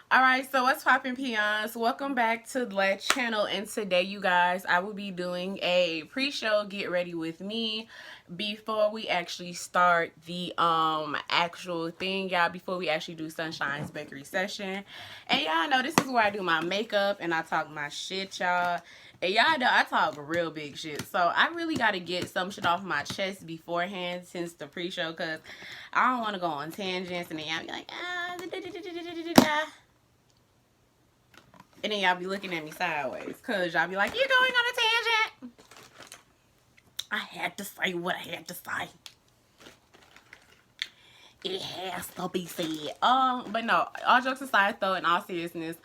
Alright, so what's poppin' peons? Welcome back to the channel, and today you guys, I will be doing a pre-show get ready with me before we actually start the actual thing, y'all, before we actually do Sunshine's Bakery session. And y'all know this is where I do my makeup and I talk my shit, y'all. And y'all know I talk real big shit. So I really gotta get some shit off my chest beforehand since the pre-show, cause I don't wanna go on tangents and then y'all be like, and then y'all be looking at me sideways. Because y'all be like, you're going on a tangent. I had to say what I had to say. It has to be said. But no, all jokes aside though, in all seriousness,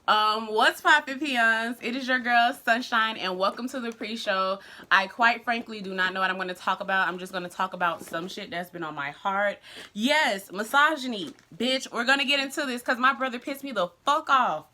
what's poppin' peons? It is your girl Sunshine, and welcome to the pre-show. I quite frankly do not know what I'm going to talk about. I'm just going to talk about some shit that's been on my heart. Yes, misogyny, bitch. We're going to get into this because my brother pissed me the fuck off.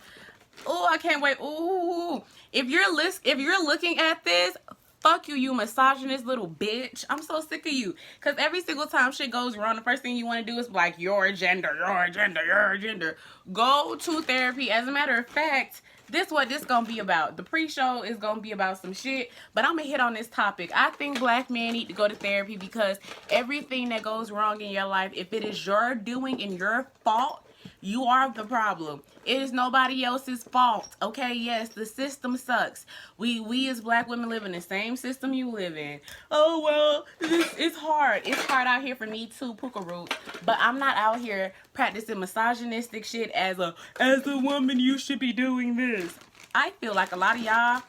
Oh, I can't wait. Ooh, if you're looking at this, fuck you, you misogynist little bitch. I'm so sick of you. Cause every single time shit goes wrong, the first thing you want to do is like your gender, your gender, your gender. Go to therapy. As a matter of fact, this what this gonna be about. The pre-show is gonna be about some shit, but I'm gonna hit on this topic. I think black men need to go to therapy because everything that goes wrong in your life, if it is your doing and your fault, you are the problem. It is nobody else's fault. Okay, yes, the system sucks. We as black women live in the same system you live in. Oh well, it's hard. It's hard out here for me too, Puka Root. But I'm not out here practicing misogynistic shit as a woman you should be doing this. I feel like a lot of y'all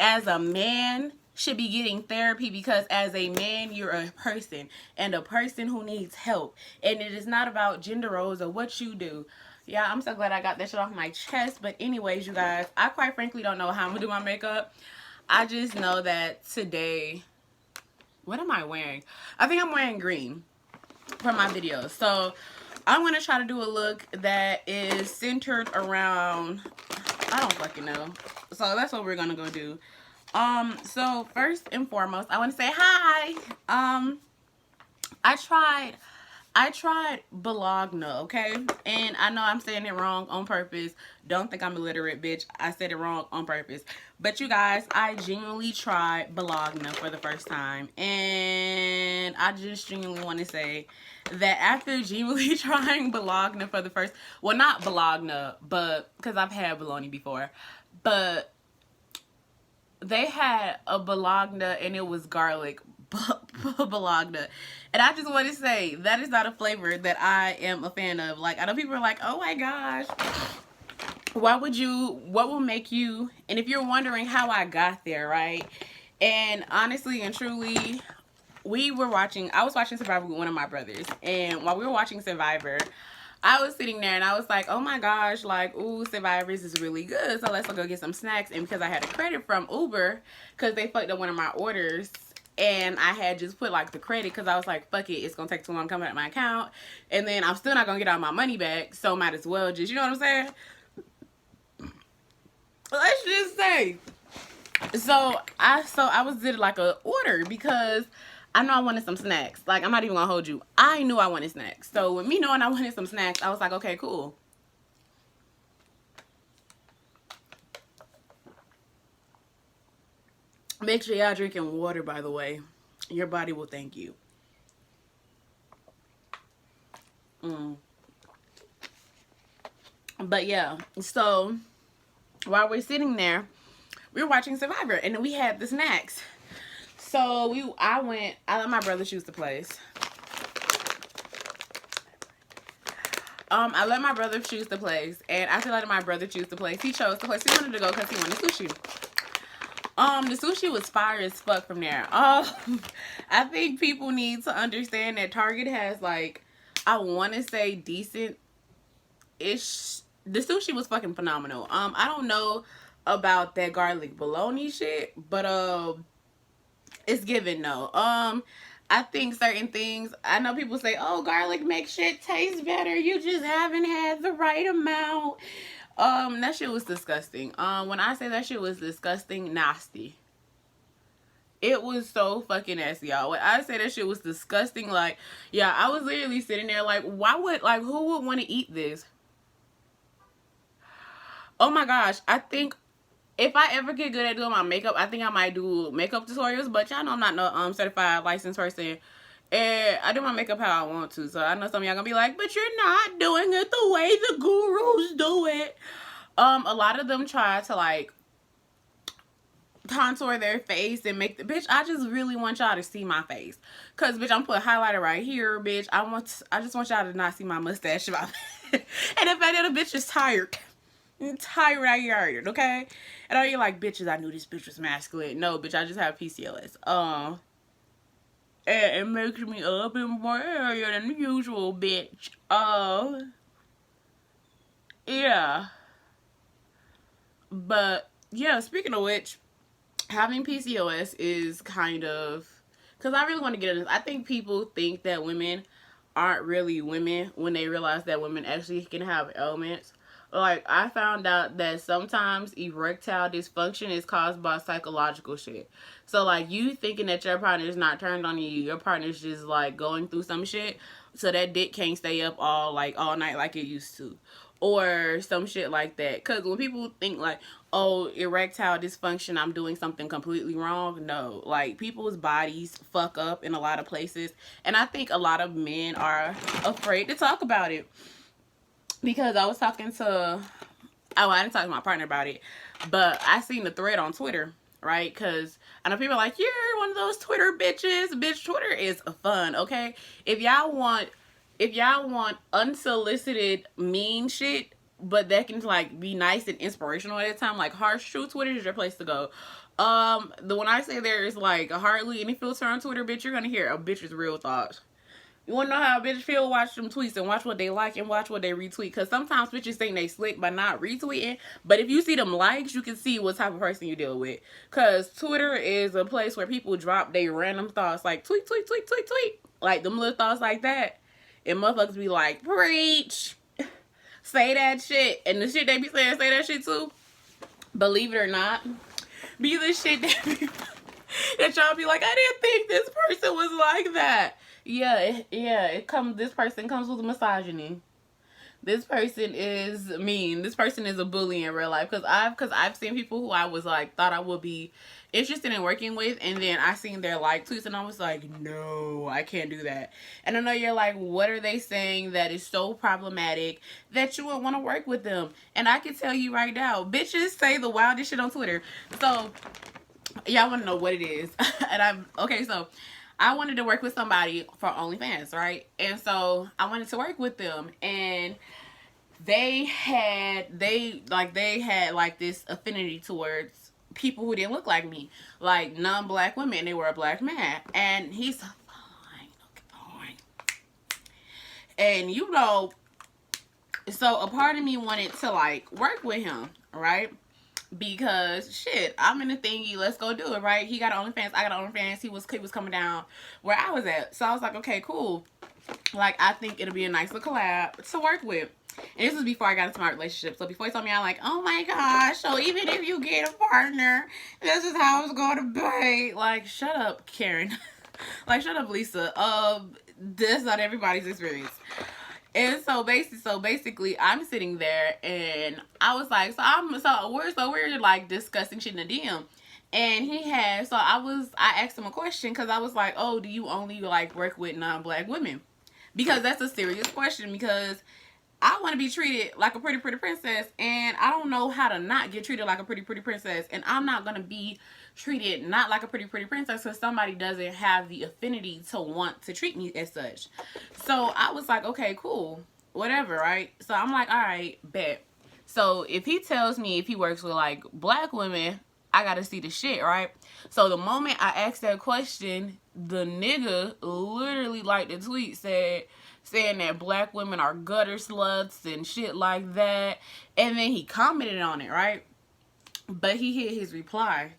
as a man should be getting therapy because as a man you're a person and a person who needs help, and it is not about gender roles or what you do. Yeah, I'm so glad I got that shit off my chest. But anyways, you guys, I quite frankly don't know how I'm gonna do my makeup. I just know that today, what am I wearing? I think I'm wearing green for my video. So I'm gonna try to do a look that is centered around, I don't fucking know. So that's what we're gonna go do. So first and foremost, I want to say hi. I tried Bologna, okay? And I know I'm saying it wrong on purpose. Don't think I'm illiterate, bitch. I said it wrong on purpose. But you guys, I genuinely tried Bologna for the first time. And I just genuinely want to say that after genuinely trying Bologna for the first, well, not Bologna, but because I've had bologna before, but they had a Bologna and it was garlic Bologna, and I just want to say that is not a flavor that I am a fan of. Like, I know people are like, oh my gosh, what will make you, and if you're wondering how I got there, right? And honestly and truly, I was watching Survivor with one of my brothers, and while we were watching Survivor, I was sitting there and I was like, oh my gosh, like, ooh, Survivors is really good, so let's go get some snacks. And because I had a credit from Uber, because they fucked up one of my orders, and I had just put like the credit because I was like, fuck it, it's gonna take too long to come out of my account, and then I'm still not gonna get all my money back, so might as well just, you know what I'm saying? Let's just say, so I was did like a order because I know I wanted some snacks. Like, I'm not even gonna hold you, I knew I wanted snacks. So with me knowing I wanted some snacks, I was like, okay, cool. Make sure y'all drinking water, by the way. Your body will thank you. But yeah, so while we're sitting there, we were watching Survivor, and we had the snacks. So I let my brother choose the place. I let my brother choose the place, and after letting my brother choose the place, he chose the place he wanted to go because he wanted sushi. The sushi was fire as fuck from there. I think people need to understand that Target has, like, I want to say decent-ish. The sushi was fucking phenomenal. I don't know about that garlic bologna shit, but it's given though. I think certain things, I know people say, oh, garlic makes shit taste better. You just haven't had the right amount. That shit was disgusting. When I say that shit was disgusting, nasty. It was so fucking nasty, y'all. When I say that shit was disgusting, like, yeah, I was literally sitting there like, who would want to eat this? Oh my gosh, I think if I ever get good at doing my makeup, I think I might do makeup tutorials. But y'all know I'm not no certified licensed person, and I do my makeup how I want to. So I know some of y'all gonna be like, but you're not doing it the way the gurus do it. A lot of them try to like contour their face and make the bitch. I just really want y'all to see my face, cause bitch, I'm putting highlighter right here, bitch. I just want y'all to not see my mustache, and if I did, a bitch is tired. I'm tired, okay? And all you like, bitches, I knew this bitch was masculine. No, bitch, I just have PCOS. And it makes me a little bit more area than usual, bitch. Yeah. But yeah, speaking of which, having PCOS is kind of, because I really want to get into this. I think people think that women aren't really women when they realize that women actually can have ailments. Like, I found out that sometimes erectile dysfunction is caused by psychological shit. So, like, you thinking that your partner is not turned on you, your partner's just, like, going through some shit, so that dick can't stay up all night like it used to. Or some shit like that. Because when people think, like, oh, erectile dysfunction, I'm doing something completely wrong. No. Like, people's bodies fuck up in a lot of places. And I think a lot of men are afraid to talk about it. Because I was talking to, I didn't talk to my partner about it, but I seen the thread on Twitter, right? Because I know people are like, you're one of those Twitter bitches. Bitch, Twitter is fun, okay? If y'all want unsolicited mean shit, but that can like be nice and inspirational at a time, like harsh truth, Twitter is your place to go. When I say there is like hardly any filter on Twitter, bitch, you're gonna hear a bitch's real thoughts. You wanna know how a bitch feel? Watch them tweets and watch what they like and watch what they retweet. Cause sometimes bitches think they slick by not retweeting. But if you see them likes, you can see what type of person you deal with. Cause Twitter is a place where people drop their random thoughts like tweet, tweet, tweet, tweet, tweet. Like them little thoughts like that. And motherfuckers be like, preach. Say that shit. And the shit they be saying, say that shit too. Believe it or not. Be the shit that y'all be like, I didn't think this person was like that. This person comes with misogyny. This person is mean. This person is a bully in real life. Cause I've seen people who I was like thought I would be interested in working with, and then I seen their like tweets and I was like, no, I can't do that. And I know you're like, what are they saying that is so problematic that you would want to work with them? And I can tell you right now, bitches say the wildest shit on Twitter. So y'all want to know what it is. And so I wanted to work with somebody for OnlyFans, right? And so I wanted to work with them, and they had like this affinity towards people who didn't look like me, like non-black women. They were a black man, and he's so fine. And you know, so a part of me wanted to like work with him, right? Because shit, I'm in the thingy, let's go do it, right? He got OnlyFans, I got OnlyFans. He was coming down where I was at, so I was like, okay, cool. Like, I think it'll be a nice little collab to work with. And this was before I got into my relationship. So before he told me, I'm like, oh my gosh, so even if you get a partner, this is how it's going to be. Like, shut up, Karen. Like, shut up, Lisa. That's not everybody's experience. And so basically, I'm sitting there, and I was like, we're like discussing shit in the DM. And I asked him a question, because I was like, oh, do you only like work with non-black women? Because that's a serious question, because I want to be treated like a pretty princess, and I don't know how to not get treated like a pretty princess, and I'm not going to be treated not like a pretty princess because somebody doesn't have the affinity to want to treat me as such. So I was like, okay, cool, whatever, right? So I'm like, all right, bet. So if he tells me if he works with like black women, I gotta see the shit, right? So the moment I asked that question, the nigga literally, like the tweet saying that black women are gutter sluts and shit like that. And then he commented on it, right? But he hit his reply.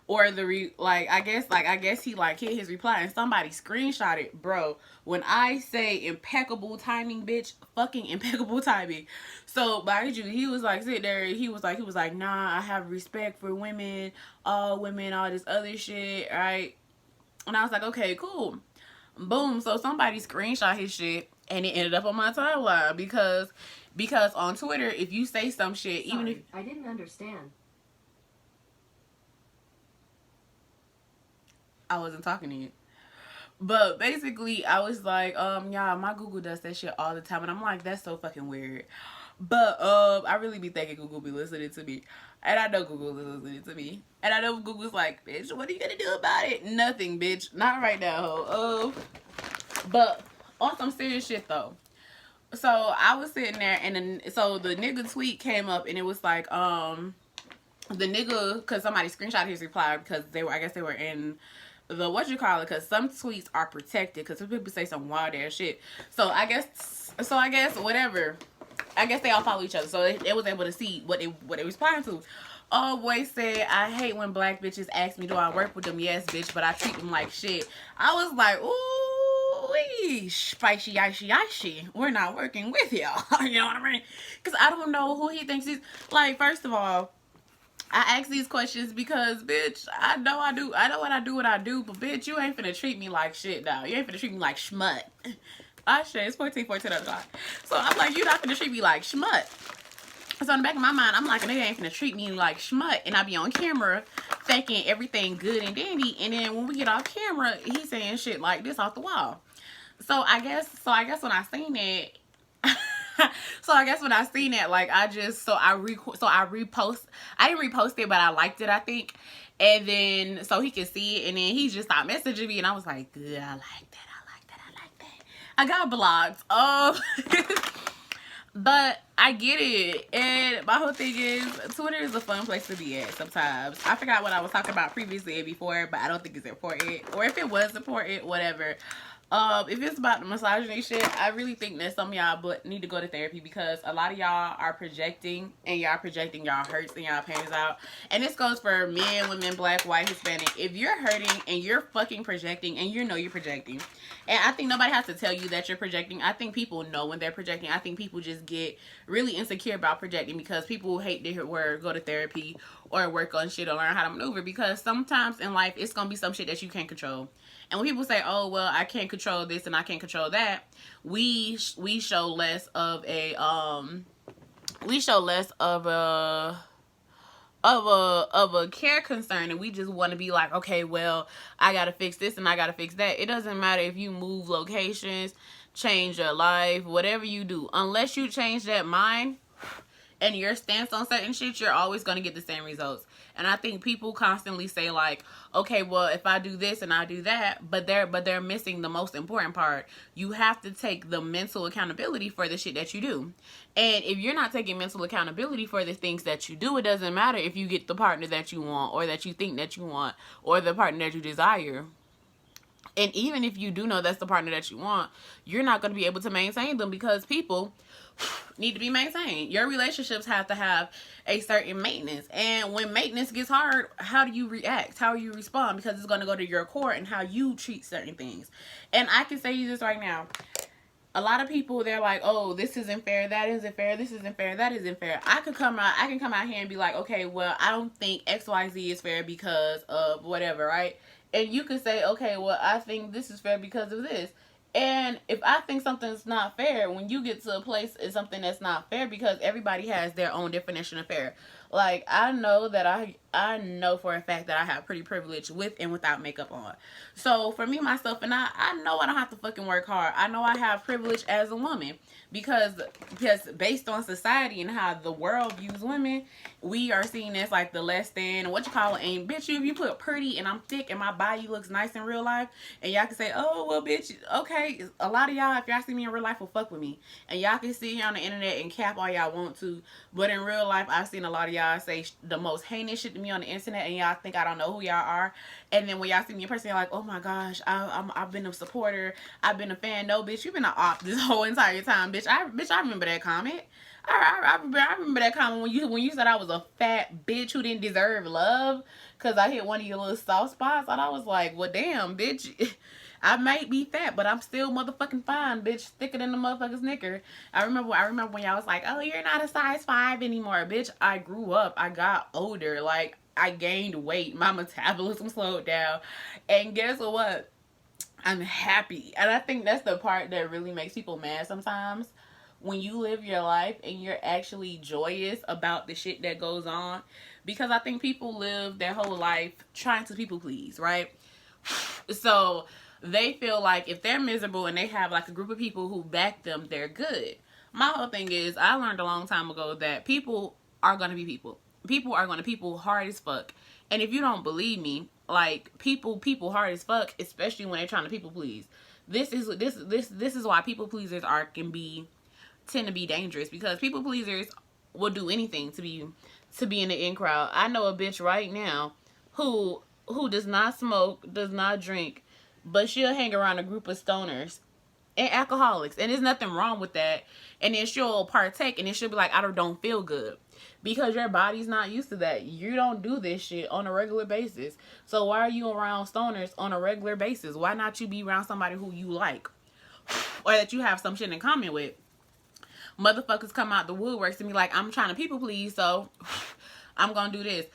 Or I guess he like hit his reply and somebody screenshot it, bro. When I say impeccable timing, bitch, fucking impeccable timing. So mind you, he was like sit there, he was like, nah, I have respect for women, all this other shit, right? And I was like, okay, cool. Boom. So somebody screenshot his shit, and it ended up on my timeline, because Because on Twitter, if you say some shit, Sorry, even if I didn't understand. I wasn't talking to you. But basically, I was like, yeah, my Google does that shit all the time, and I'm like, that's so fucking weird. But I really be thinking Google be listening to me, and I know Google is listening to me, and I know Google's like, bitch, what are you gonna do about it? Nothing, bitch, not right now, ho. But on some serious shit though. So I was sitting there, and then so the nigga tweet came up, and it was like, the nigga, because somebody screenshot his reply because they were, I guess they were in the what you call it, because some tweets are protected because some people say some wild ass shit. So I guess whatever. I guess they all follow each other, so it was able to see what they responding to. Oh boy said, I hate when black bitches ask me, do I work with them? Yes, bitch, but I treat them like shit. I was like, ooh, spicy, icy, icy. We're not working with y'all. You know what I mean? Because I don't know who he thinks he's like. First of all, I ask these questions because, bitch, I know what I do, but bitch, you ain't finna treat me like shit, now. You ain't finna treat me like schmut. I shit, it's 14 on the clock. So I'm like, you not finna treat me like schmut. So in the back of my mind, I'm like, a nigga ain't finna treat me like schmut, and I be on camera thinking everything good and dandy, and then when we get off camera, he's saying shit like this off the wall. So I guess when I seen it, so I guess when I seen it, like I repost. I didn't repost it, but I liked it, I think. And then so he could see it, and then he just stopped messaging me, and I was like, good, I like that, I like that, I like that. I got blocked. But I get it. And my whole thing is, Twitter is a fun place to be at sometimes. I forgot what I was talking about previously and before, but I don't think it's important. Or if it was important, whatever. If it's about the misogyny shit, I really think that some of y'all need to go to therapy, because a lot of y'all are projecting, and y'all projecting y'all hurts and y'all pains out. And this goes for men, women, black, white, Hispanic. If you're hurting and you're fucking projecting, and you know you're projecting, and I think nobody has to tell you that you're projecting. I think people know when they're projecting. I think people just get really insecure about projecting because people hate to hear word, go to therapy or work on shit or learn how to maneuver, because sometimes in life it's gonna be some shit that you can't control. And when people say, "Oh, well, I can't control this and I can't control that," we show less of a care concern, and we just want to be like, okay, well, I gotta fix this and I gotta fix that. It doesn't matter if you move locations, change your life, whatever you do, unless you change that mind and your stance on certain shit, you're always going to get the same results. And I think people constantly say like, okay, well, if I do this and I do that, but they're missing the most important part. You have to take the mental accountability for the shit that you do. And if you're not taking mental accountability for the things that you do, it doesn't matter if you get the partner that you want, or that you think that you want, or the partner that you desire. And even if you do know that's the partner that you want, you're not going to be able to maintain them, because people need to be maintained. Your relationships have to have a certain maintenance. And when maintenance gets hard, how do you react? How do you respond? Because it's going to go to your core and how you treat certain things. And I can say this right now. A lot of people, they're like, oh, this isn't fair, that isn't fair, this isn't fair, that isn't fair. I can come out here and be like, okay, well, I don't think XYZ is fair because of whatever, right? And you can say, okay, well, I think this is fair because of this. And if I think something's not fair, when you get to a place it's something that's not fair, because everybody has their own definition of fair. Like, I know that I know for a fact that I have pretty privilege with and without makeup on. So for me, myself, and I know I don't have to fucking work hard. I know I have privilege as a woman, because based on society and how the world views women, we are seen as like the less than, what you call it, and bitch, if you put pretty and I'm thick and my body looks nice in real life, and y'all can say, oh, well, bitch, okay, a lot of y'all, if y'all see me in real life, will fuck with me. And y'all can sit here on the internet and cap all y'all want to, but in real life, I've seen a lot of y'all say the most heinous shit to me on the internet, and y'all think I don't know who y'all are. And then when y'all see me in person, you're like, oh my gosh, I've been a supporter, I've been a fan. No, bitch, you've been an op this whole entire time, bitch. I remember that comment. I remember that comment when you said I was a fat bitch who didn't deserve love because I hit one of your little soft spots. And I was like, well, damn, bitch. I might be fat, but I'm still motherfucking fine, bitch. Thicker than the motherfucking snicker. I remember when y'all was like, oh, you're not a size 5 anymore, bitch. I grew up. I got older. Like, I gained weight. My metabolism slowed down. And guess what? I'm happy. And I think that's the part that really makes people mad sometimes. when you live your life and you're actually joyous about the shit that goes on. Because I think people live their whole life trying to people please, right? So they feel like if they're miserable and they have like a group of people who back them, they're good. My whole thing is, I learned a long time ago that people are gonna be people. People are gonna people hard as fuck. And if you don't believe me, like people hard as fuck, especially when they're trying to people please. This is why people pleasers tend to be dangerous, because people pleasers will do anything to be in the in crowd. I know a bitch right now who does not smoke, does not drink, but she'll hang around a group of stoners and alcoholics, and there's nothing wrong with that. And then she'll partake, and then she'll be like, I don't feel good, because your body's not used to that. You don't do this shit on a regular basis. So why are you around stoners on a regular basis? Why not you be around somebody who you like, or that you have some shit in common with? Motherfuckers come out the woodworks and be like, I'm trying to people please, so I'm gonna do this.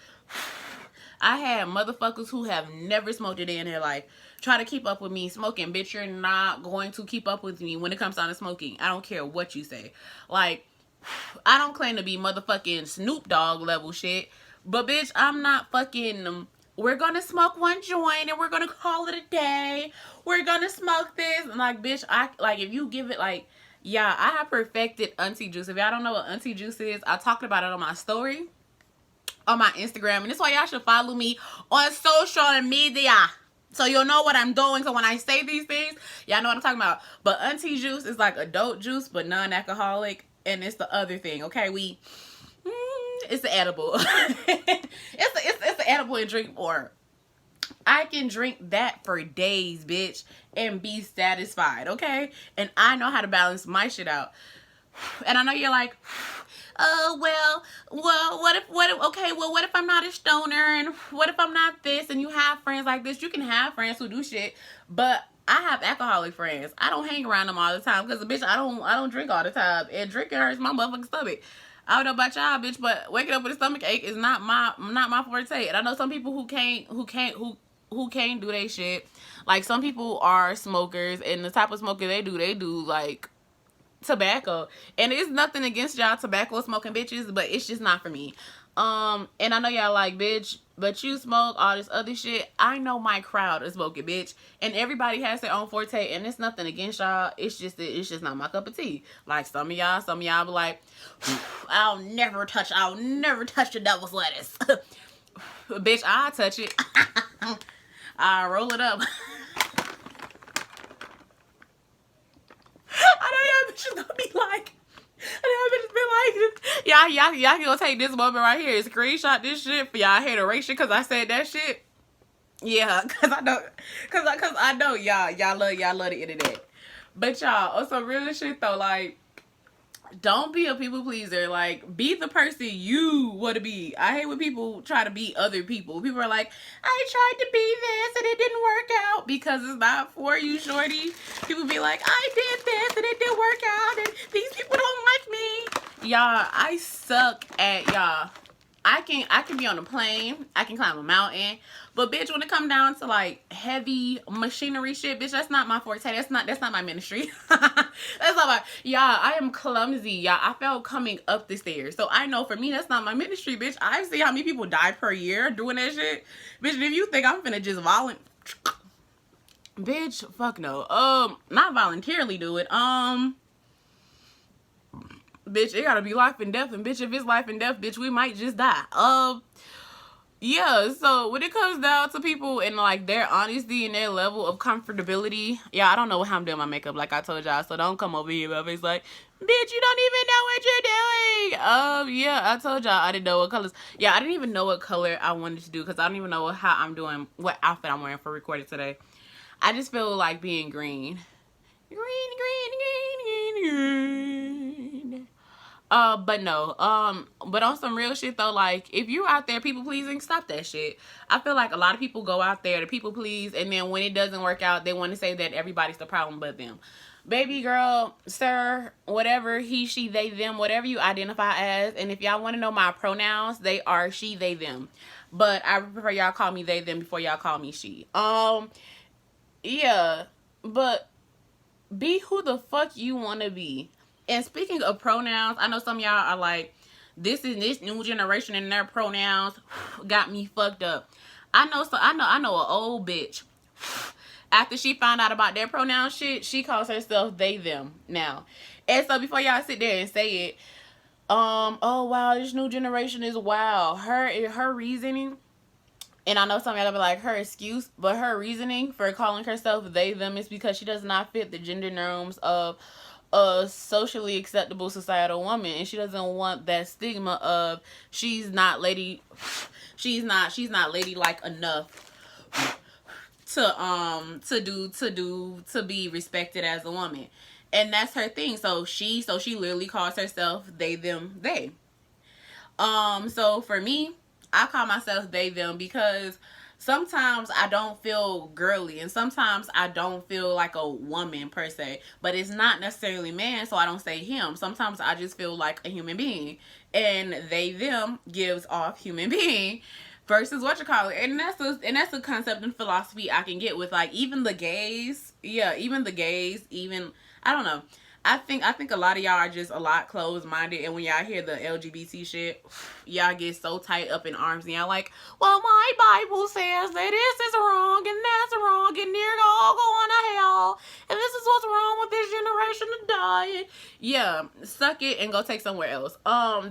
I had motherfuckers who have never smoked a day in their life try to keep up with me smoking. Bitch, you're not going to keep up with me when it comes down to smoking. I don't care what you say. Like, I don't claim to be motherfucking Snoop Dogg level shit, but bitch, I'm not fucking, we're gonna smoke one joint and we're gonna call it a day. We're gonna smoke this. And like, bitch, if you give it like, yeah, I have perfected auntie juice. If y'all don't know what auntie juice is, I talked about it on my story on my Instagram, and that's why y'all should follow me on social media, so you'll know what I'm doing. So when I say these things, y'all know what I'm talking about. But auntie juice is like adult juice, but non-alcoholic, and it's the other thing. Okay, it's the edible. it's the edible and drink more. I can drink that for days, bitch, and be satisfied. Okay, and I know how to balance my shit out. And I know you're like, oh, what if I'm not a stoner, and what if I'm not this, and you have friends like this. You can have friends who do shit, but I have alcoholic friends. I don't hang around them all the time, because bitch, I don't drink all the time, and drinking hurts my motherfucking stomach. I don't know about y'all, bitch, but waking up with a stomach ache is not my forte. And I know some people who can't do they shit. Like, some people are smokers, and the type of smoker they do like tobacco, and it's nothing against y'all tobacco smoking bitches, but it's just not for me. And I know y'all like, bitch, but you smoke all this other shit. I know my crowd is smoking, bitch, and everybody has their own forte, and it's nothing against y'all. It's just not my cup of tea. Like, some of y'all be like, I'll never touch the devil's lettuce. Bitch, I'll touch it. I'll roll it up. I know y'all bitches gonna be like, y'all gonna take this moment right here and screenshot this shit for y'all hateration because I said that shit. Yeah, cause I know y'all love the internet. But y'all, on some real shit though, like, don't be a people pleaser. Like, be the person you want to be. I hate when people try to be other people. People are like, I tried to be this and it didn't work out, because it's not for you, shorty. People be like, I did this and it didn't work out, and these people don't like me. Y'all, I suck at y'all. I can be on a plane, I can climb a mountain, but bitch, when it come down to like heavy machinery shit, bitch, that's not my forte. That's not my ministry. That's not my, y'all, I am clumsy, y'all. I fell coming up the stairs, so I know for me that's not my ministry, bitch. I see how many people die per year doing that shit, bitch. And if you think I'm finna just bitch, fuck no. Not voluntarily do it. Bitch, it gotta be life and death, and bitch, if it's life and death, bitch, we might just die. Yeah, so when it comes down to people and like their honesty and their level of comfortability, yeah, I don't know how I'm doing my makeup, like I told y'all, so don't come over here my face like, bitch, you don't even know what you're doing. Yeah, I told y'all I didn't know what colors. Yeah, I didn't even know what color I wanted to do, because I don't even know how I'm doing, what outfit I'm wearing for recording today. I just feel like being green. Green. But no, but on some real shit though, like, if you're out there people pleasing, stop that shit. I feel like a lot of people go out there to people please, and then when it doesn't work out, they want to say that everybody's the problem but them. Baby girl, sir, whatever, he, she, they, them, whatever you identify as. And if y'all want to know my pronouns, they are she, they, them. But I prefer y'all call me they, them before y'all call me she. Yeah, but be who the fuck you want to be. And speaking of pronouns, I know some of y'all are like, this is this new generation and their pronouns got me fucked up. I know an old bitch. After she found out about their pronoun shit, she calls herself they them now. And so before y'all sit there and say it, oh wow, this new generation is wild. Her reasoning, and I know some of y'all gonna be like her excuse, but her reasoning for calling herself they them is because she does not fit the gender norms of a socially acceptable societal woman, and she doesn't want that stigma of she's not ladylike enough to be respected as a woman. And that's her thing. So she literally calls herself they them they. So for me, I call myself they them because sometimes I don't feel girly and sometimes I don't feel like a woman per se, but it's not necessarily man, so I don't say him. Sometimes I just feel like a human being, and they them gives off human being versus what you call it. And that's a concept and philosophy I can get with, like, even the gays. Yeah, even the gays, even, I don't know. I think a lot of y'all are just a lot closed-minded, and when y'all hear the LGBT shit, y'all get so tight up in arms, and y'all like, well, my Bible says that this is wrong, and that's wrong, and they're all going to hell, and this is what's wrong with this generation of diet. Yeah, suck it and go take somewhere else.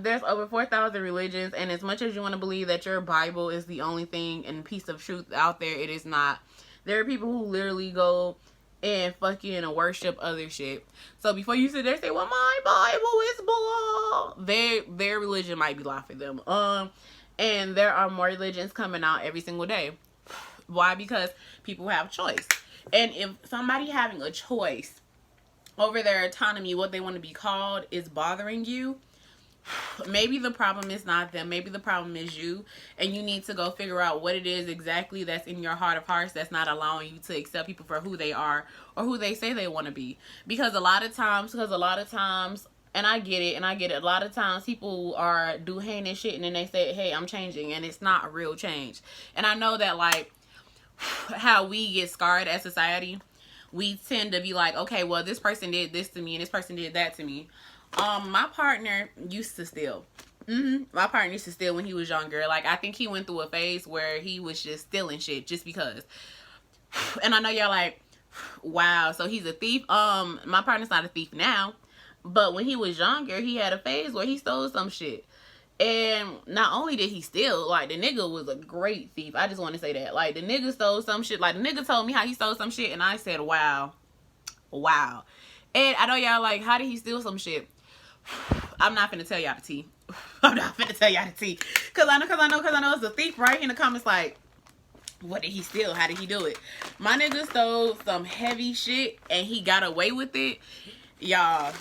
There's over 4,000 religions, and as much as you want to believe that your Bible is the only thing and piece of truth out there, it is not. There are people who literally go and fucking worship other shit. So before you sit there and say, well, my Bible is blah, their religion might be lie for them. And there are more religions coming out every single day. Why? Because people have choice. And if somebody having a choice over their autonomy, what they want to be called, is bothering you, maybe the problem is not them. Maybe the problem is you, and you need to go figure out what it is exactly that's in your heart of hearts that's not allowing you to accept people for who they are or who they say they want to be. Because a lot of times, and I get it, a lot of times people do heinous shit and then they say, hey, I'm changing, and it's not a real change. And I know that, like, how we get scarred as society, we tend to be like, okay, well, this person did this to me and this person did that to me. My partner used to steal. My partner used to steal when he was younger. Like, I think he went through a phase where he was just stealing shit just because. And I know y'all like, wow, so he's a thief. My partner's not a thief now, but when he was younger, he had a phase where he stole some shit. And not only did he steal, like, the nigga was a great thief. I just want to say that. Like, the nigga stole some shit. Like, the nigga told me how he stole some shit, and I said, wow. And I know y'all like, how did he steal some shit? I'm not finna tell y'all the tea. Cause I know it's a thief right in the comments like, what did he steal? How did he do it? My nigga stole some heavy shit and he got away with it. Y'all,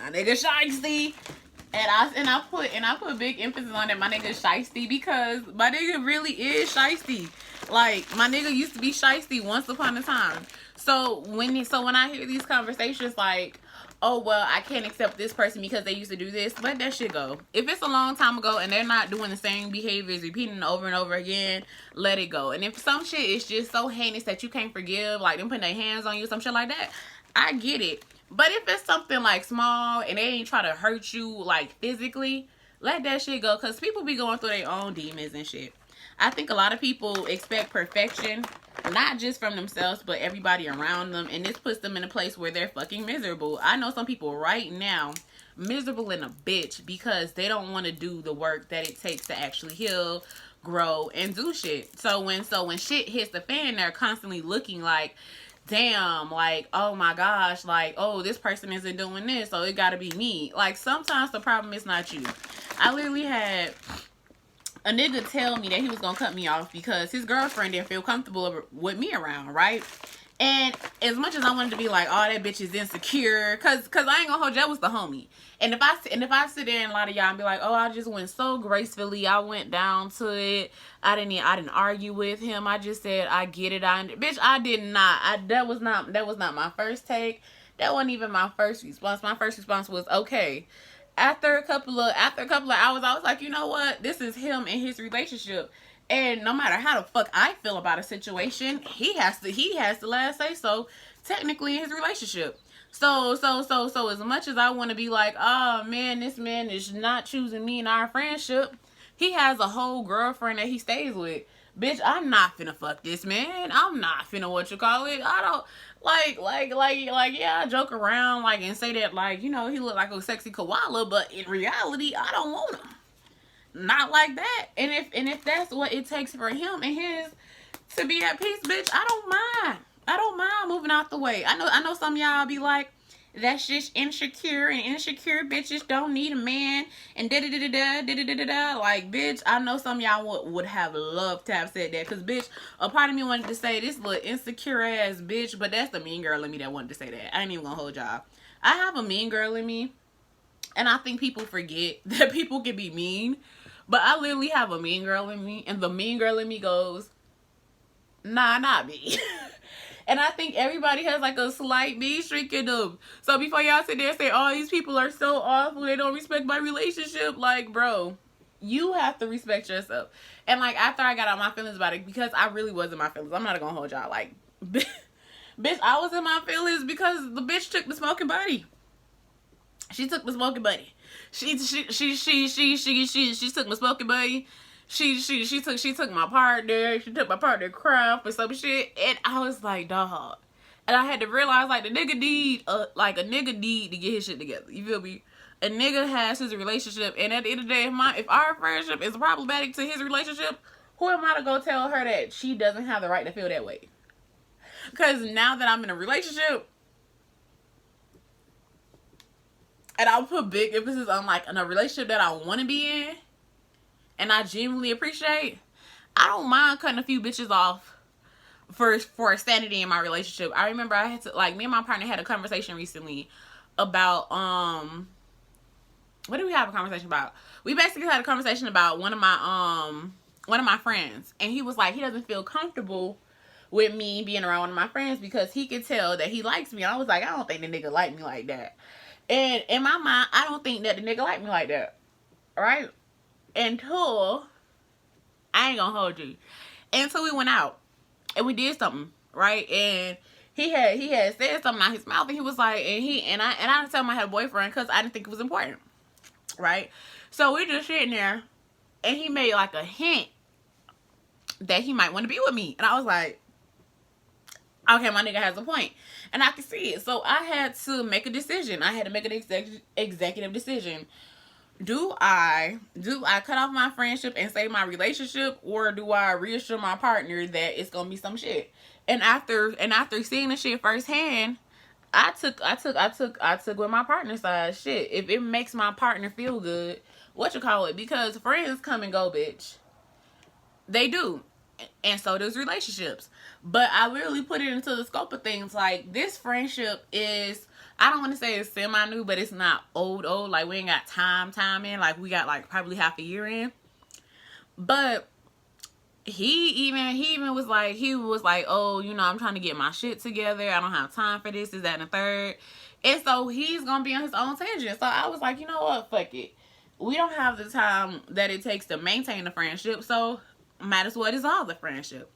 my nigga shiesty. And I put big emphasis on that, my nigga shiesty, because my nigga really is shiesty. Like, my nigga used to be shiesty once upon a time. So when I hear these conversations like, oh, well, I can't accept this person because they used to do this, let that shit go. If it's a long time ago and they're not doing the same behaviors, repeating it over and over again, let it go. And if some shit is just so heinous that you can't forgive, like them putting their hands on you, some shit like that, I get it. But if it's something like small and they ain't try to hurt you like physically, let that shit go, because people be going through their own demons and shit. I think a lot of people expect perfection, not just from themselves, but everybody around them. And this puts them in a place where they're fucking miserable. I know some people right now, miserable in a bitch, because they don't want to do the work that it takes to actually heal, grow, and do shit. So when shit hits the fan, they're constantly looking like, damn, like, oh my gosh, like, oh, this person isn't doing this, so it gotta be me. Like, sometimes the problem is not you. I literally had a nigga tell me that he was gonna cut me off because his girlfriend didn't feel comfortable with me around, right? And as much as I wanted to be like, oh, that bitch is insecure, cause I ain't gonna hold you, that was the homie. And if I sit there and a lot of y'all and be like, oh, I just went so gracefully, I went down to it, I didn't argue with him, I just said, I get it, bitch, I did not. That was not my first take. That wasn't even my first response. My first response was, okay. After a couple of hours, I was like, you know what? This is him and his relationship. And no matter how the fuck I feel about a situation, he has the last say so technically in his relationship. So as much as I want to be like, oh man, this man is not choosing me in our friendship, he has a whole girlfriend that he stays with. Bitch, I'm not finna fuck this man. I'm not finna what you call it. I don't yeah, I joke around like and say that like, you know, he look like a sexy koala, but in reality, I don't want him. Not like that. And if that's what it takes for him and his to be at peace, bitch, I don't mind. I don't mind moving out the way. I know some of y'all be like, that's just insecure and insecure bitches don't need a man and da da da da da da da da. Like, bitch, I know some of y'all would have loved to have said that. Cause bitch, a part of me wanted to say this little insecure ass bitch, but that's the mean girl in me that wanted to say that. I ain't even gonna hold y'all. I have a mean girl in me. And I think people forget that people can be mean. But I literally have a mean girl in me. And the mean girl in me goes, nah, not me. And I think everybody has like a slight mean streak in them. So before y'all sit there and say, oh, these people are so awful, they don't respect my relationship. Like, bro, you have to respect yourself. And like after I got out my feelings about it, because I really was in my feelings. I'm not gonna hold y'all. Like, bitch, I was in my feelings because the bitch took the smoking buddy. She took the smoking buddy. She took my smoking buddy. She took my partner. She took my partner crying for some shit, and I was like, dog. And I had to realize like the nigga need like a nigga need to get his shit together. You feel me? A nigga has his relationship, and at the end of the day, if our friendship is problematic to his relationship, who am I to go tell her that she doesn't have the right to feel that way? Because now that I'm in a relationship, and I'll put big emphasis on like in a relationship that I want to be in and I genuinely appreciate, I don't mind cutting a few bitches off for sanity in my relationship. I remember I had to, like, me and my partner had a conversation recently about what did we have a conversation about? We basically had a conversation about one of my friends, and he was like, he doesn't feel comfortable with me being around one of my friends because he could tell that he likes me. I was like, I don't think the nigga like me like that. And in my mind, I don't think that the nigga like me like that. Right? Until, I ain't gonna hold you. Until we went out. And we did something. Right? And he had said something out his mouth. And he was like, and I didn't tell him I had a boyfriend because I didn't think it was important. Right? So we just sitting there. And he made like a hint that he might want to be with me. And I was like, okay, my nigga has a point. And I could see it. So I had to make a decision. I had to make an executive decision. Do I cut off my friendship and save my relationship, or do I reassure my partner that it's gonna be some shit? And after seeing the shit firsthand, I took with my partner's side. Shit, if it makes my partner feel good, what you call it? Because friends come and go, bitch. They do. And so does relationships. But I literally put it into the scope of things. Like, this friendship is, I don't want to say it's semi-new, but it's not old. Like, we ain't got time in. Like, we got, like, probably half a year in. But he even was like, oh, you know, I'm trying to get my shit together. I don't have time for this, that, and the third. And so he's going to be on his own tangent. So I was like, you know what? Fuck it. We don't have the time that it takes to maintain the friendship. So might as well dissolve the friendship.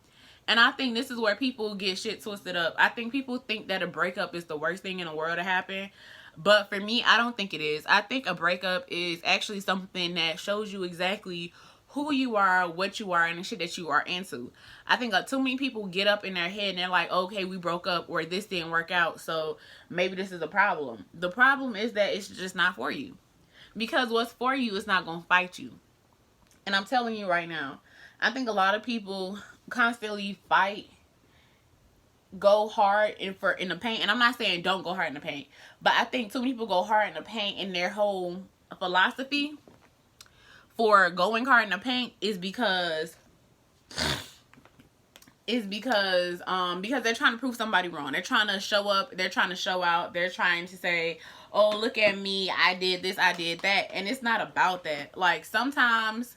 And I think this is where people get shit twisted up. I think people think that a breakup is the worst thing in the world to happen. But for me, I don't think it is. I think a breakup is actually something that shows you exactly who you are, what you are, and the shit that you are into. I think too many people get up in their head and they're like, okay, we broke up, or this didn't work out, so maybe this is a problem. The problem is that it's just not for you. Because what's for you is not going to fight you. And I'm telling you right now, I think a lot of people constantly fight, go hard in the paint. And I'm not saying don't go hard in the paint, but I think too many people go hard in the paint, and their whole philosophy for going hard in the paint is because they're trying to prove somebody wrong. They're trying to show up. They're trying to show out. They're trying to say, oh, look at me. I did this. I did that. And it's not about that. Like, sometimes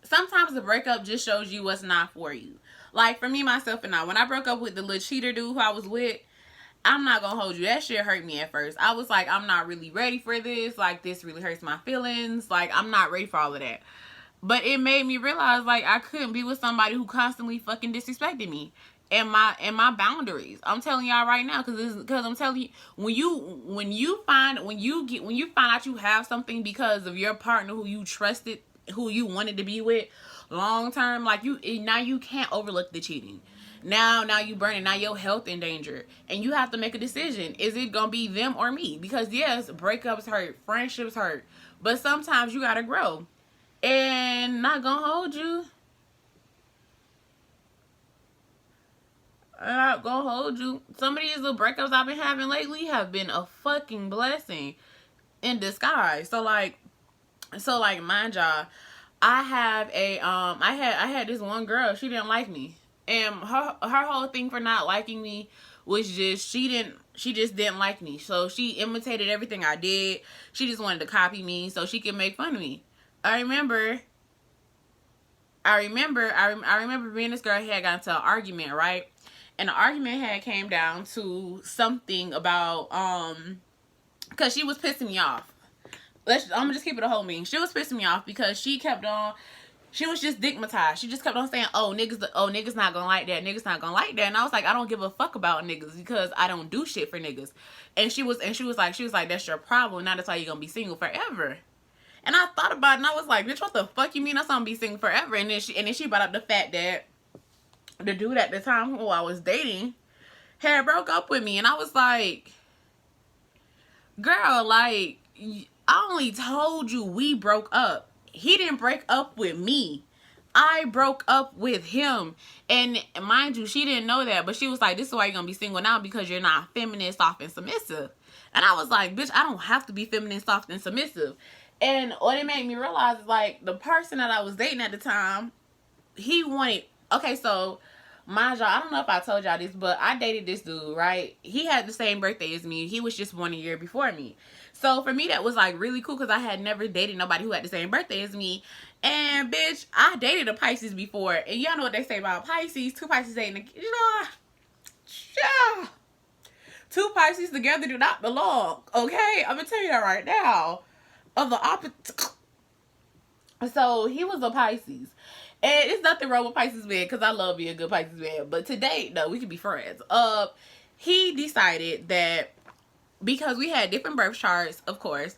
the breakup just shows you what's not for you. Like, for me, myself, and I, when I broke up with the little cheater dude who I was with, I'm not gonna hold you, that shit hurt me at first. I was like, I'm not really ready for this. Like, this really hurts my feelings. Like, I'm not ready for all of that. But it made me realize, like, I couldn't be with somebody who constantly fucking disrespected me. and my boundaries. I'm telling y'all right now, because I'm telling you, when you find out you have something because of your partner who you trusted, who you wanted to be with long term, like now you can't overlook the cheating. Now you burning. Now your health in danger, and you have to make a decision. Is it gonna be them or me? Because yes, breakups hurt, friendships hurt, but sometimes you gotta grow. And not gonna hold you. I'm not gonna hold you. Some of these little breakups I've been having lately have been a fucking blessing in disguise. So like mind y'all, I have I had this one girl, she didn't like me. And her whole thing for not liking me was just she just didn't like me. So she imitated everything I did. She just wanted to copy me so she could make fun of me. I remember me and this girl had gotten into an argument, right? And the argument had came down to something about because she was pissing me off. I'm gonna just keep it a whole mean. She was pissing me off because she was just stigmatized. She just kept on saying, niggas not gonna like that. Niggas not gonna like that. And I was like, I don't give a fuck about niggas because I don't do shit for niggas. And she was like, that's your problem. Now that's why you're gonna be single forever. And I thought about it and I was like, bitch, what the fuck you mean I'm gonna be single forever? And then she brought up the fact that the dude at the time who I was dating had broke up with me. And I was like, girl, like, I only told you we broke up. He didn't break up with me. I broke up with him. And mind you, she didn't know that, but she was like, this is why you're gonna be single now, because you're not feminine, soft, and submissive. And I was like, bitch, I don't have to be feminine, soft, and submissive. And what it made me realize is, like, the person that I was dating at the time, he wanted, okay, so mind y'all, I don't know if I told y'all this, but I dated this dude, right? He had the same birthday as me. He was just 1 year before me. So for me, that was like really cool because I had never dated nobody who had the same birthday as me. And bitch, I dated a Pisces before. And y'all know what they say about Pisces. Two Pisces dating, yeah. Two Pisces together do not belong. Okay? I'm going to tell you that right now. Of the opposite. So he was a Pisces. And it's nothing wrong with Pisces man because I love being a good Pisces man. But today, no, we can be friends. He decided that because we had different birth charts, of course.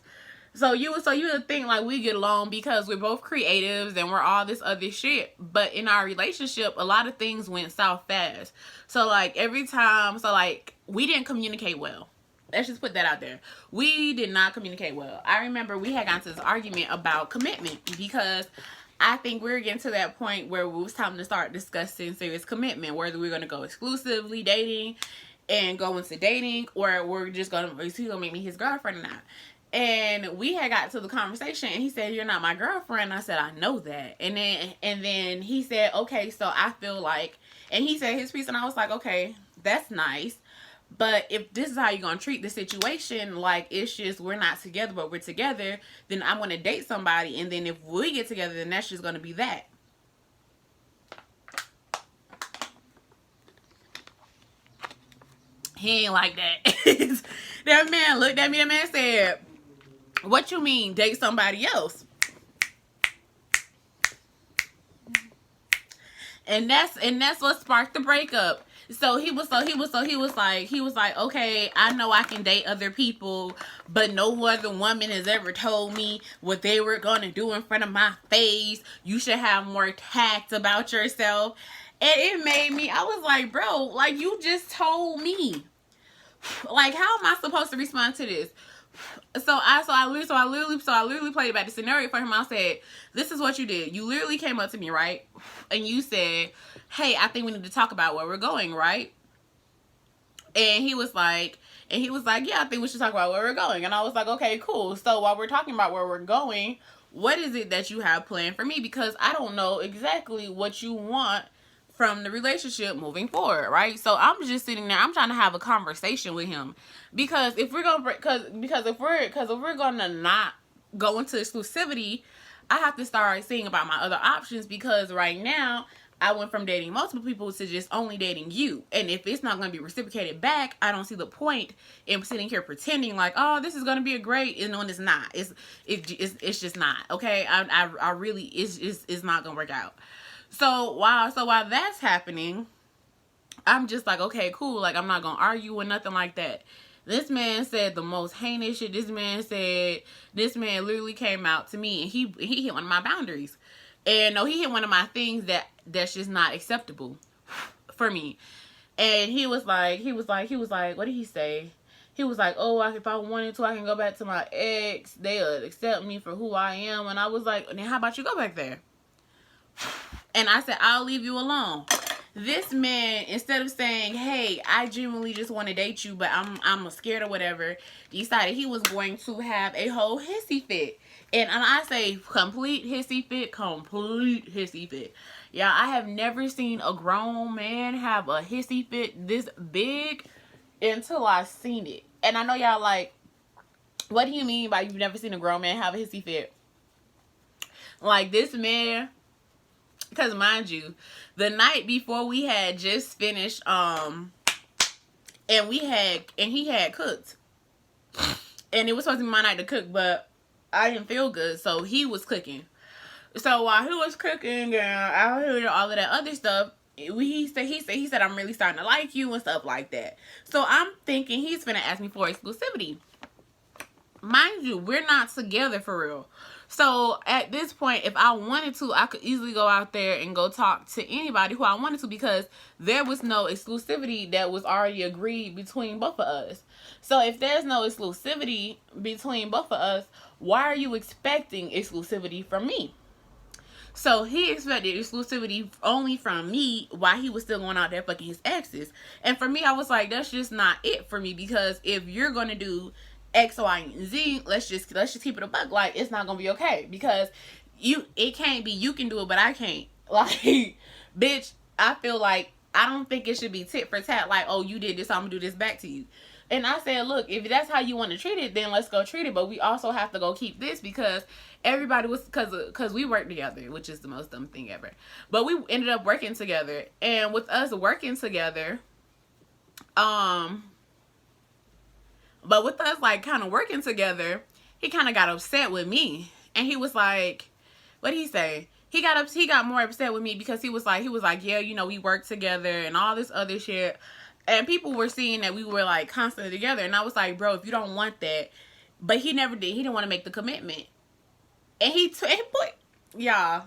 So you would think like we get along because we're both creatives and we're all this other shit. But in our relationship, a lot of things went south fast. So like we didn't communicate well. Let's just put that out there. We did not communicate well. I remember we had gotten to this argument about commitment because I think we were getting to that point where it was time to start discussing serious commitment, whether we're going to go exclusively dating and go into dating, or we're just going to, is he going to make me his girlfriend or not? And we had got to the conversation and he said, you're not my girlfriend. I said, I know that. And then he said, okay, so I feel like, and he said his piece and I was like, okay, that's nice. But if this is how you're going to treat the situation, like it's just we're not together, but we're together, then I'm going to date somebody. And then if we get together, then that's just going to be that. He ain't like that. That man looked at me, that man said, what you mean date somebody else? And that's what sparked the breakup. So he was like, okay, I know I can date other people, but no other woman has ever told me what they were gonna do in front of my face. You should have more tact about yourself. And it made me, I was like, bro, like you just told me. Like, how am I supposed to respond to this? So I literally played back the scenario for him. I said, this is what you did. You literally came up to me, right? And you said, hey, I think we need to talk about where we're going, right? And he was like, yeah, I think we should talk about where we're going. And I was like, okay, cool. So while we're talking about where we're going, what is it that you have planned for me? Because I don't know exactly what you want from the relationship moving forward, right? So I'm just sitting there, I'm trying to have a conversation with him, because if we're gonna if we're gonna not go into exclusivity, I have to start seeing about my other options, because right now I went from dating multiple people to just only dating you. And if it's not going to be reciprocated back, I don't see the point in sitting here pretending like, oh, this is going to be a great, and when it's not. It's just not. Okay? I really, it's not going to work out. So while that's happening, I'm just like, okay, cool. Like, I'm not gonna argue with nothing like that. This man said the most heinous shit. This man literally came out to me and he hit one of my boundaries. And no, he hit one of my things that's just not acceptable for me. And he was like, what did he say? He was like, oh, if I wanted to, I can go back to my ex. They'll accept me for who I am. And I was like, then how about you go back there? And I said, I'll leave you alone. This man, instead of saying, hey, I genuinely just want to date you, but I'm scared or whatever, decided he was going to have a whole hissy fit. And I say complete hissy fit. Yeah, I have never seen a grown man have a hissy fit this big until I seen it. And I know y'all like, what do you mean by you've never seen a grown man have a hissy fit? Like, this man, because mind you, the night before we had just finished, and he had cooked. And it was supposed to be my night to cook, but I didn't feel good, so he was cooking. So while he was cooking and I heard all of that other stuff, he said I'm really starting to like you and stuff like that. So I'm thinking he's gonna ask me for exclusivity. Mind you, we're not together for real. So at this point, if I wanted to, I could easily go out there and go talk to anybody who I wanted to, because there was no exclusivity that was already agreed between both of us. So if there's no exclusivity between both of us, why are you expecting exclusivity from me? So he expected exclusivity only from me while he was still going out there fucking his exes. And for me, I was like, that's just not it for me, because if you're going to do X, Y, and Z, let's just keep it a buck. Like, it's not gonna be okay, because it can't be you can do it but I can't. Like, bitch, I feel like I don't think it should be tit for tat. Like, oh, you did this, I'm gonna do this back to you. And I said, look, if that's how you want to treat it, then let's go treat it. But we also have to go keep this, because everybody was, because we worked together, which is the most dumb thing ever. But we ended up working together, and with us working together, but with us, like, kind of working together, he kind of got upset with me. And he was like, what did he say? He got more upset with me because he was like, yeah, you know, we worked together and all this other shit. And people were seeing that we were, like, constantly together. And I was like, bro, if you don't want that. But he never did. He didn't want to make the commitment. And y'all,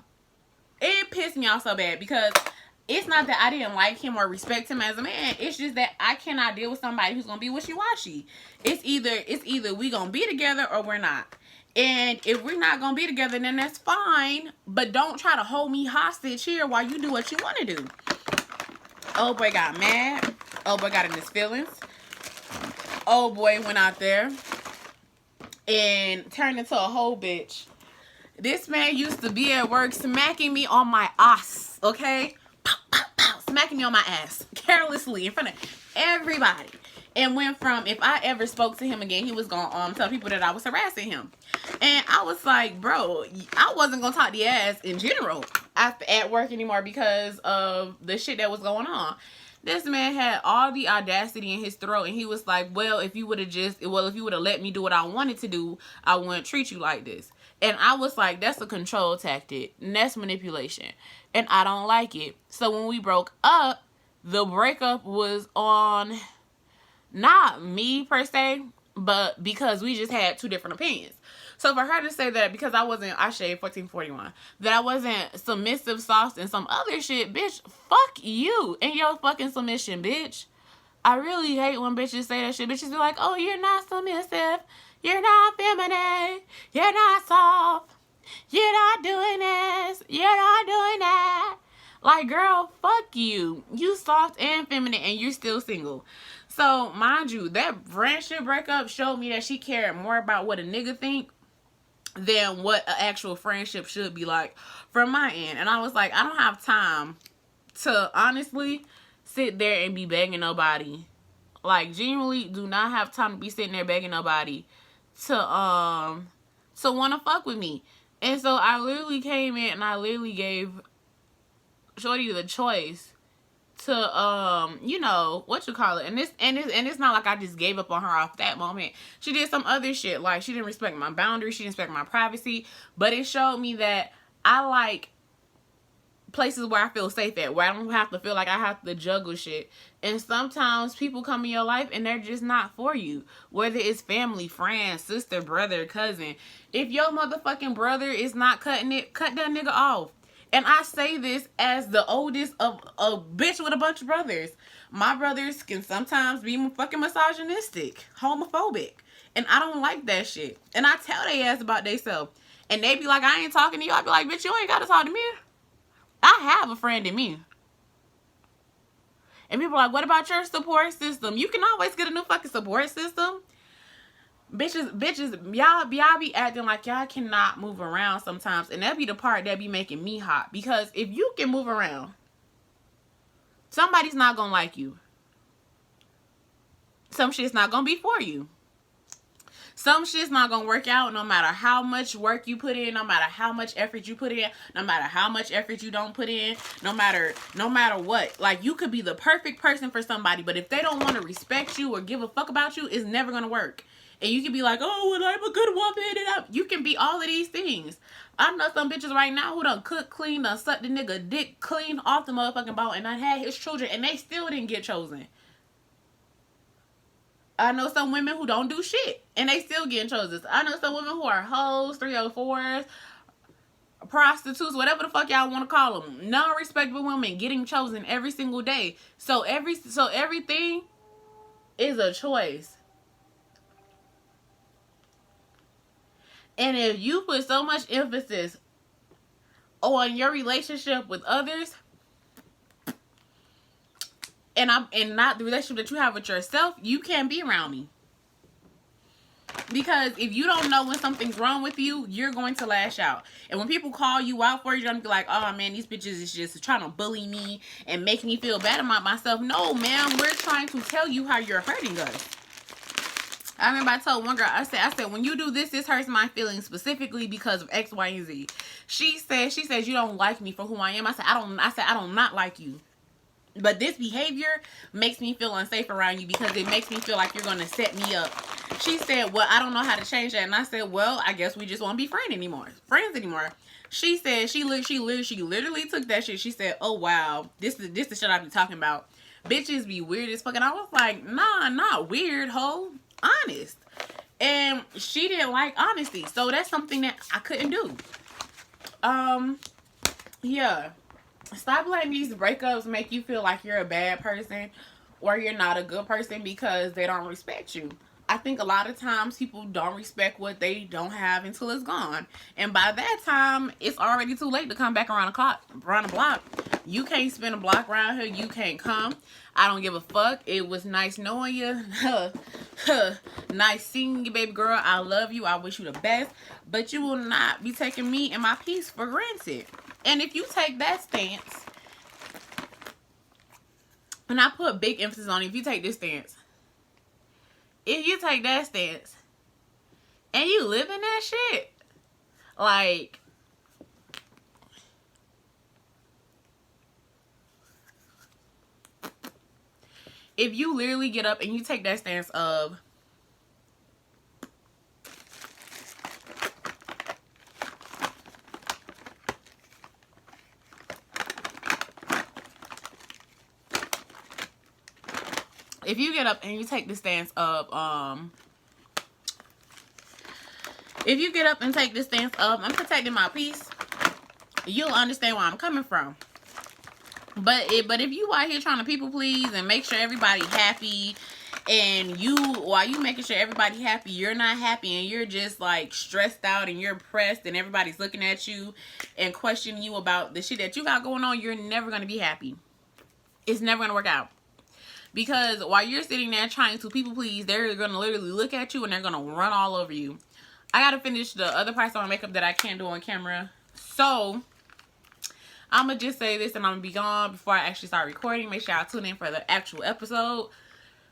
it pissed me off so bad, because it's not that I didn't like him or respect him as a man. It's just that I cannot deal with somebody who's gonna be wishy-washy. It's either we gonna be together or we're not. And if we're not gonna be together, then that's fine. But don't try to hold me hostage here while you do what you want to do. Old boy got mad. Old boy got in his feelings. Old boy went out there and turned into a whole bitch. This man used to be at work smacking me on my ass, okay? Pow, pow, pow, smacking me on my ass carelessly in front of everybody. And went from, if I ever spoke to him again, he was gonna tell people that I was harassing him. And I was like, bro, I wasn't gonna talk to your ass in general at work anymore because of the shit that was going on. This man had all the audacity in his throat, and he was like, well, if you would have let me do what I wanted to do, I wouldn't treat you like this. And I was like, that's a control tactic, and that's manipulation, and I don't like it. So when we broke up, the breakup was on not me per se, but because we just had two different opinions. So for her to say that because I shade 1441, that I wasn't submissive, soft, and some other shit, bitch, fuck you and your fucking submission, bitch. I really hate when bitches say that shit. Bitches be like, oh, you're not submissive, you're not feminine, you're not soft, you're not doing this, you're not doing that. Like, girl, fuck you. You soft and feminine, and you're still single. So, mind you, that friendship breakup showed me that she cared more about what a nigga think than what an actual friendship should be like from my end. And I was like, I don't have time to honestly sit there and be begging nobody. Like, genuinely do not have time to be sitting there begging nobody to want to fuck with me. And so I literally came in and I literally gave shorty the choice to you know, what you call it, and it's not like I just gave up on her off that moment. She did some other shit, like she didn't respect my boundaries, she didn't respect my privacy, but it showed me that I like places where I feel safe at, where I don't have to feel like I have to juggle shit. And sometimes people come in your life and they're just not for you. Whether it's family, friend, sister, brother, cousin. If your motherfucking brother is not cutting it, cut that nigga off. And I say this as the oldest of a bitch with a bunch of brothers. My brothers can sometimes be fucking misogynistic, homophobic. And I don't like that shit. And I tell they ass about they self. And they be like, I ain't talking to you. I be like, bitch, you ain't got to talk to me. I have a friend in me. And people are like, what about your support system? You can always get a new fucking support system. Bitches, y'all be acting like y'all cannot move around sometimes. And that be the part that be making me hot. Because if you can move around, somebody's not gonna like you. Some shit's not gonna be for you. Some shit's not gonna work out no matter how much work you put in, no matter how much effort you put in, no matter how much effort you don't put in, no matter what. Like, you could be the perfect person for somebody, but if they don't want to respect you or give a fuck about you, it's never gonna work. And you can be like, oh, well, I'm a good woman, and you can be all of these things. I know some bitches right now who done cook clean, done suck the nigga dick clean off the motherfucking ball, and done had his children, and they still didn't get chosen. I know some women who don't do shit, and they still getting chosen. I know some women who are hoes, 304s, prostitutes, whatever the fuck y'all want to call them. Non-respectable women getting chosen every single day. So everything is a choice. And if you put so much emphasis on your relationship with others, and not the relationship that you have with yourself, you can't be around me. Because if you don't know when something's wrong with you, you're going to lash out. And when people call you out for it, you're going to be like, oh man, these bitches is just trying to bully me and make me feel bad about myself. No, man, we're trying to tell you how you're hurting us. I remember I told one girl, I said, when you do this hurts my feelings specifically because of X, Y, and Z. She says you don't like me for who I am. I said, I don't not like you. But this behavior makes me feel unsafe around you because it makes me feel like you're going to set me up. She said, well, I don't know how to change that. And I said, well, I guess we just won't be friends anymore. She said, she literally took that shit. She said, oh, wow, this the shit I be talking about. Bitches be weird as fuck. And I was like, nah, not weird, ho. Honest. And she didn't like honesty. So that's something that I couldn't do. Yeah. Stop letting these breakups make you feel like you're a bad person or you're not a good person because they don't respect you. I think a lot of times people don't respect what they don't have until it's gone. And by that time, it's already too late to come back around the block. You can't spin a block around here. You can't come. I don't give a fuck. It was nice knowing you. Nice seeing you, baby girl. I love you. I wish you the best. But you will not be taking me and my peace for granted. And if you take that stance, and I put big emphasis on it, if you take this stance, if you take that stance, and you live in that shit, like, if you literally get up and you take that stance of, if you get up and you take the stance of, I'm protecting my peace, you'll understand where I'm coming from. But if you out here trying to people please and make sure everybody happy, and while you making sure everybody happy, you're not happy, and you're just like stressed out and you're pressed, and everybody's looking at you and questioning you about the shit that you got going on, you're never going to be happy. It's never going to work out. Because while you're sitting there trying to people please, they're going to literally look at you and they're going to run all over you. I got to finish the other parts of my makeup that I can't do on camera. So, I'm going to just say this and I'm going to be gone before I actually start recording. Make sure y'all tune in for the actual episode.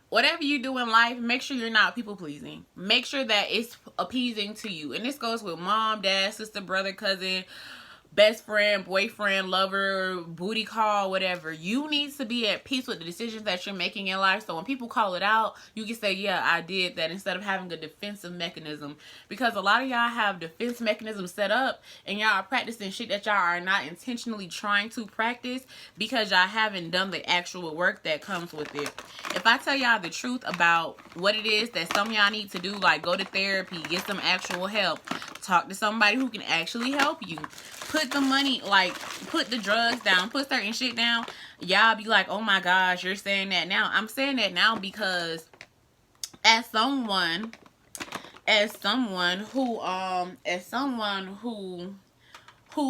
Whatever you do in life, make sure you're not people pleasing. Make sure that it's appeasing to you. And this goes with mom, dad, sister, brother, cousin, best friend, boyfriend, lover, booty call, whatever. You need to be at peace with the decisions that you're making in life. So when people call it out, you can say, yeah, I did that, instead of having a defensive mechanism. Because a lot of y'all have defense mechanisms set up, and y'all are practicing shit that y'all are not intentionally trying to practice because y'all haven't done the actual work that comes with it. If I tell y'all the truth about what it is that some of y'all need to do, like go to therapy, get some actual help, talk to somebody who can actually help you, put the money, like put the drugs down, put certain shit down, y'all be like, oh my gosh, you're saying that now. I'm saying that now because as someone who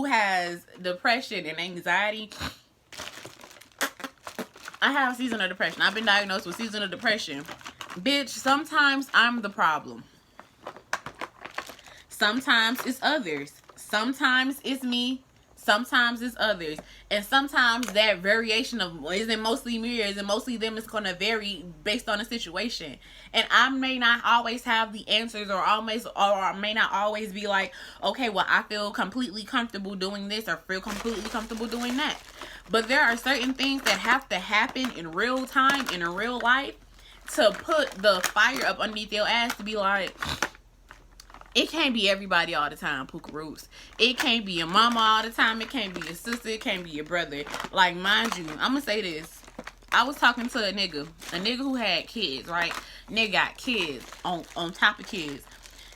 has depression and anxiety, I have a season of depression. I've been diagnosed with season of depression. Bitch, sometimes I'm the problem. Sometimes it's others. Sometimes it's me. Sometimes it's others. And sometimes that variation of isn't mostly me or isn't mostly them is going to vary based on the situation. And I may not always have the answers or I may not always be like, okay, well, I feel completely comfortable doing this or feel completely comfortable doing that. But there are certain things that have to happen in real time, in a real life, to put the fire up underneath your ass to be like, it can't be everybody all the time, Pooka Roots. It can't be your mama all the time. It can't be your sister. It can't be your brother. Like, mind you, I'm going to say this. I was talking to a nigga who had kids, right? Nigga got kids on top of kids.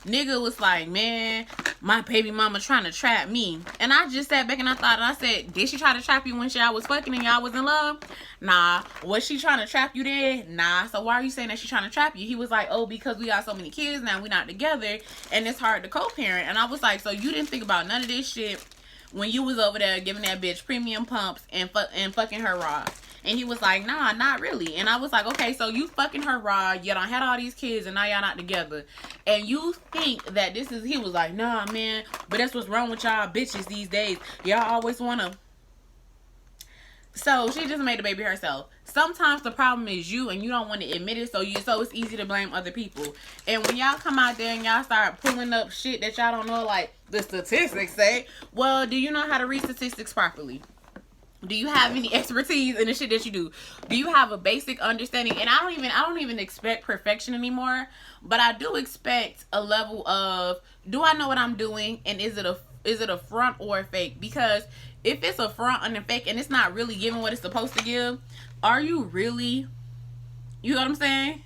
Nigga was like, man, my baby mama trying to trap me. And I just sat back and I thought, and I said, did she try to trap you when y'all was fucking and y'all was in love? Nah. Was she trying to trap you then? Nah. So why are you saying that she trying to trap you? He was like, oh, because we got so many kids now, we not together, and it's hard to co-parent. And I was like, so you didn't think about none of this shit when you was over there giving that bitch premium pumps and fucking her raw? And he was like, nah, not really. And I was like, okay, so you fucking her raw, you done had all these kids, and now y'all not together. And you think that this is, he was like, nah, man, but that's what's wrong with y'all bitches these days. Y'all always want to. So she just made the baby herself. Sometimes the problem is you, and you don't want to admit it, so it's easy to blame other people. And when y'all come out there and y'all start pulling up shit that y'all don't know, like the statistics say, well, do you know how to read statistics properly? Do you have any expertise in the shit that you do? Do you have a basic understanding? And I don't even expect perfection anymore, but I do expect a level of, do I know what I'm doing, and is it a front or a fake? Because if it's a front and a fake and it's not really giving what it's supposed to give, are you really, you know what I'm saying?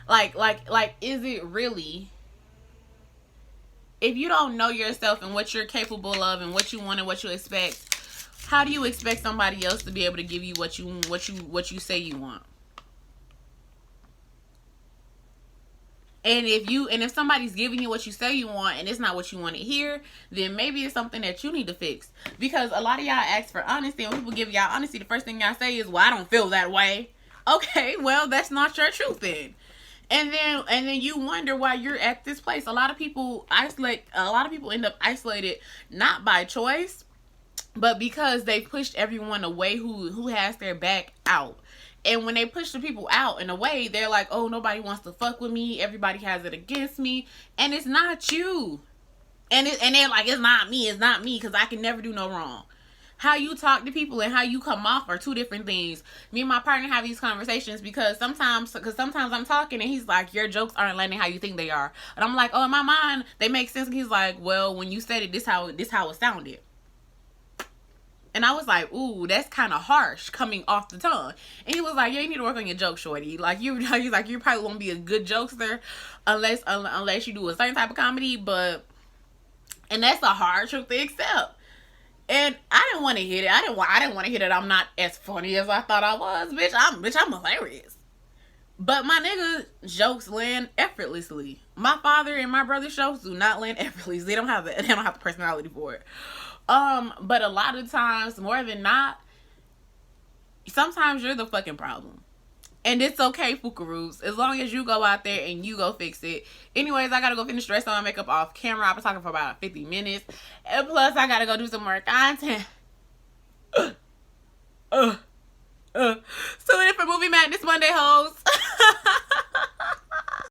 Like is it really? If you don't know yourself and what you're capable of and what you want and what you expect, how do you expect somebody else to be able to give you what you say you want? And if somebody's giving you what you say you want and it's not what you want to hear, then maybe it's something that you need to fix. Because a lot of y'all ask for honesty, and when people give y'all honesty, the first thing y'all say is, well, I don't feel that way. Okay, well, that's not your truth then. And then you wonder why you're at this place. A lot of people end up isolated, not by choice, but because they pushed everyone away who has their back out. And when they push the people out in a way, they're like, oh, nobody wants to fuck with me. Everybody has it against me. And it's not you. And they're like, it's not me, because I can never do no wrong. How you talk to people and how you come off are two different things. Me and my partner have these conversations because sometimes I'm talking and he's like, your jokes aren't landing how you think they are. And I'm like, oh, in my mind, they make sense. And he's like, well, when you said it, this how it sounded. And I was like, ooh, that's kind of harsh coming off the tongue. And he was like, yeah, you need to work on your joke, shorty. Like, you probably won't be a good jokester unless you do a certain type of comedy. And that's a hard truth to accept. And I didn't want to hear it. I didn't want to hear that I'm not as funny as I thought I was. Bitch, I'm hilarious. But my nigga jokes land effortlessly. My father and my brother's jokes do not land effortlessly. They don't have the personality for it. But a lot of times, more than not, sometimes you're the fucking problem. And it's okay, Fukaroos, as long as you go out there and you go fix it. Anyways, I gotta go finish dressing my makeup off camera. I've been talking for about 50 minutes. And plus, I gotta go do some more content. So in for Movie Madness Monday, hoes.